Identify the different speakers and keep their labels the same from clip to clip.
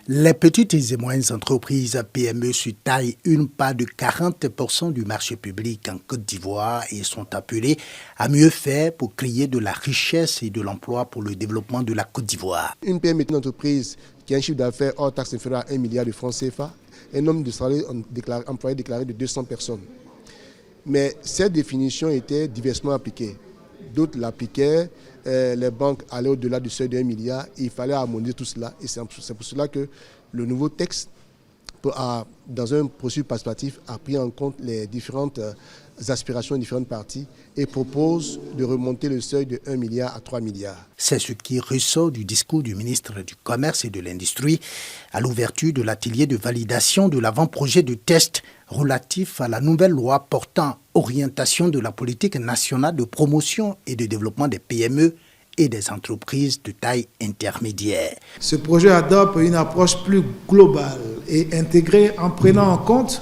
Speaker 1: Les petites et moyennes entreprises PME taillent une part de 40% du marché public en Côte d'Ivoire et sont appelées à mieux faire pour créer de la richesse et de l'emploi pour le développement de la Côte d'Ivoire.
Speaker 2: Une PME est une entreprise qui a un chiffre d'affaires hors taxe inférieur à 1 milliard de francs CFA et un nombre de salariés employés déclarés de 200 personnes. Mais cette définition était diversement appliquée. D'autres l'appliquaient, les banques allaient au-delà du seuil de 1 milliard, il fallait harmoniser tout cela. Et c'est pour cela que le nouveau texte, dans un processus participatif, a pris en compte les différentes aspirations des différentes parties et propose de remonter le seuil de 1 milliard à 3 milliards.
Speaker 1: C'est ce qui ressort du discours du ministre du Commerce et de l'Industrie à l'ouverture de l'atelier de validation de l'avant-projet de test relatif à la nouvelle loi portant orientation de la politique nationale de promotion et de développement des PME et des entreprises de taille intermédiaire.
Speaker 3: Ce projet adopte une approche plus globale et intégrée en prenant en compte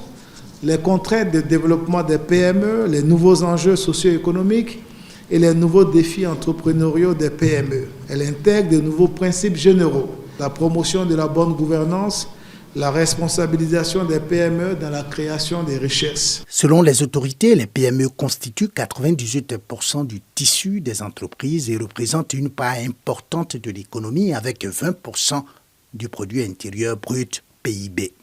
Speaker 3: les contraintes de développement des PME, les nouveaux enjeux socio-économiques et les nouveaux défis entrepreneuriaux des PME. Elle intègre de nouveaux principes généraux, la promotion de la bonne gouvernance, la responsabilisation des PME dans la création des richesses.
Speaker 1: Selon les autorités, les PME constituent 98% du tissu des entreprises et représentent une part importante de l'économie avec 20% du produit intérieur brut PIB.